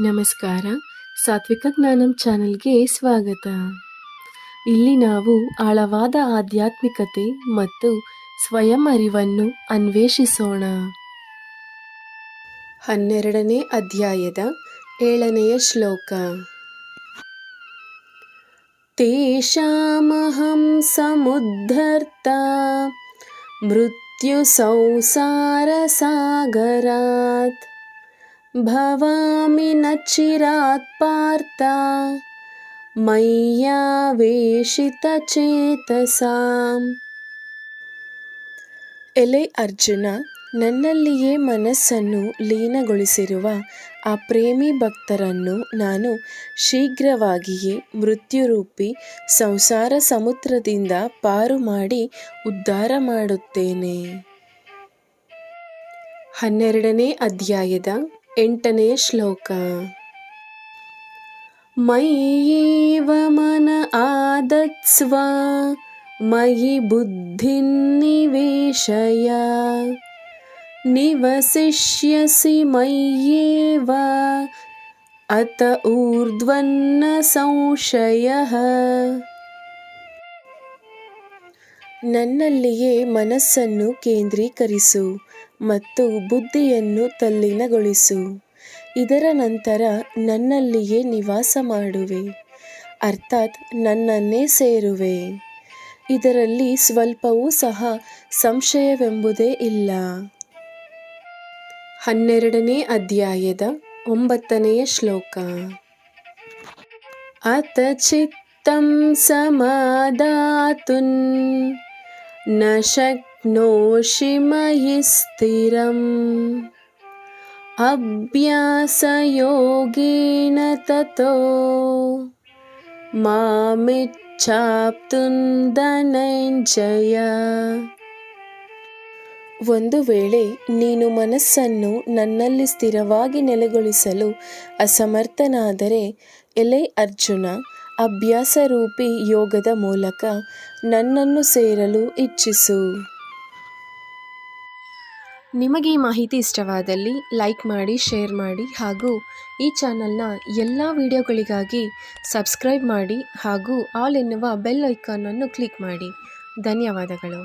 ನಮಸ್ಕಾರ. ಸಾತ್ವಿಕ ಜ್ಞಾನಂ ಚಾನೆಲ್ಗೆ ಸ್ವಾಗತ. ಇಲ್ಲಿ ನಾವು ಆಳವಾದ ಆಧ್ಯಾತ್ಮಿಕತೆ ಮತ್ತು ಸ್ವಯಂ ಅರಿವನ್ನು ಅನ್ವೇಷಿಸೋಣ. 12ನೇ ಅಧ್ಯಾಯದ 7ನೆಯ ಶ್ಲೋಕ. ತೇಷಾಮಹಂ ಸಮುದ್ಧರ್ತ ಮೃತ್ಯು ಸಂಸಾರ ಸಾಗರಾತ್ ಭವಾಮಿ ನ ಚಿರಾತ್ ಪಾರ್ಥ ಮಯ್ಯಾವೇಶಿತ ಚೇತಸಾಂ. ಎಲೆ ಅರ್ಜುನ, ನನ್ನಲ್ಲಿಯೇ ಮನಸ್ಸನ್ನು ಲೀನಗೊಳಿಸಿರುವ ಆ ಪ್ರೇಮಿ ಭಕ್ತರನ್ನು ನಾನು ಶೀಘ್ರವಾಗಿಯೇ ಮೃತ್ಯುರೂಪಿ ಸಂಸಾರ ಸಮುದ್ರದಿಂದ ಪಾರು ಮಾಡಿ ಉದ್ಧಾರ ಮಾಡುತ್ತೇನೆ. 12ನೇ ಅಧ್ಯಾಯದ 8ನೆಯ ಶ್ಲೋಕ. ಮಯ್ಯೇವ ಮನ ಆದತ್ಸ್ವ ಮಯಿ ಬುದ್ಧಿನ್ ನಿವೇಶಯ ನಿವಸಿಷ್ಯಸಿ ಮಯ್ಯೇವ ಅತ ಊರ್ಧ್ವನ್ನ ಸಂಶಯಃ. ನನ್ನಲ್ಲಿಯೇ ಮನಸ್ಸನ್ನು ಕೇಂದ್ರೀಕರಿಸು ಮತ್ತು ಬುದ್ಧಿಯನ್ನು ತಲ್ಲೀನಗೊಳಿಸು. ಇದರ ನಂತರ ನನ್ನಲ್ಲಿಯೇ ನಿವಾಸ ಮಾಡುವೆ, ಅರ್ಥಾತ್ ನನ್ನನ್ನೇ ಸೇರುವೆ. ಇದರಲ್ಲಿ ಸ್ವಲ್ಪವೂ ಸಹ ಸಂಶಯವೆಂಬುದೇ ಇಲ್ಲ. 12ನೇ ಅಧ್ಯಾಯದ 9ನೆಯ ಶ್ಲೋಕ. ಅತ ಚಿತ್ತಂ ಸಮಾದಾತುನ್ ನ ಶಕ್ನೋಷಿ ಮಯಿ ಸ್ಥಿರಂ ಅಭ್ಯಾಸಯೋಗೇನ ತತೋ ಮಾಮಿಚ್ಛಾಪ್ತುಂ ಧನಂಜಯ. ಒಂದು ವೇಳೆ ನೀನು ಮನಸ್ಸನ್ನು ನನ್ನಲ್ಲಿ ಸ್ಥಿರವಾಗಿ ನೆಲೆಗೊಳಿಸಲು ಅಸಮರ್ಥನಾದರೆ, ಎಲೆ ಅರ್ಜುನ, ಅಭ್ಯಾಸರೂಪಿ ಯೋಗದ ಮೂಲಕ ನನ್ನನ್ನು ಸೇರಲು ಇಚ್ಛಿಸು. ನಿಮಗೆ ಈ ಮಾಹಿತಿ ಇಷ್ಟವಾದಲ್ಲಿ ಲೈಕ್ ಮಾಡಿ, ಶೇರ್ ಮಾಡಿ ಹಾಗೂ ಈ ಚಾನಲ್ನ ಎಲ್ಲ ವಿಡಿಯೋಗಳಿಗಾಗಿ ಸಬ್ಸ್ಕ್ರೈಬ್ ಮಾಡಿ ಹಾಗೂ ಆಲ್ ಎನ್ನುವ ಬೆಲ್ ಐಕಾನನ್ನು ಕ್ಲಿಕ್ ಮಾಡಿ. ಧನ್ಯವಾದಗಳು.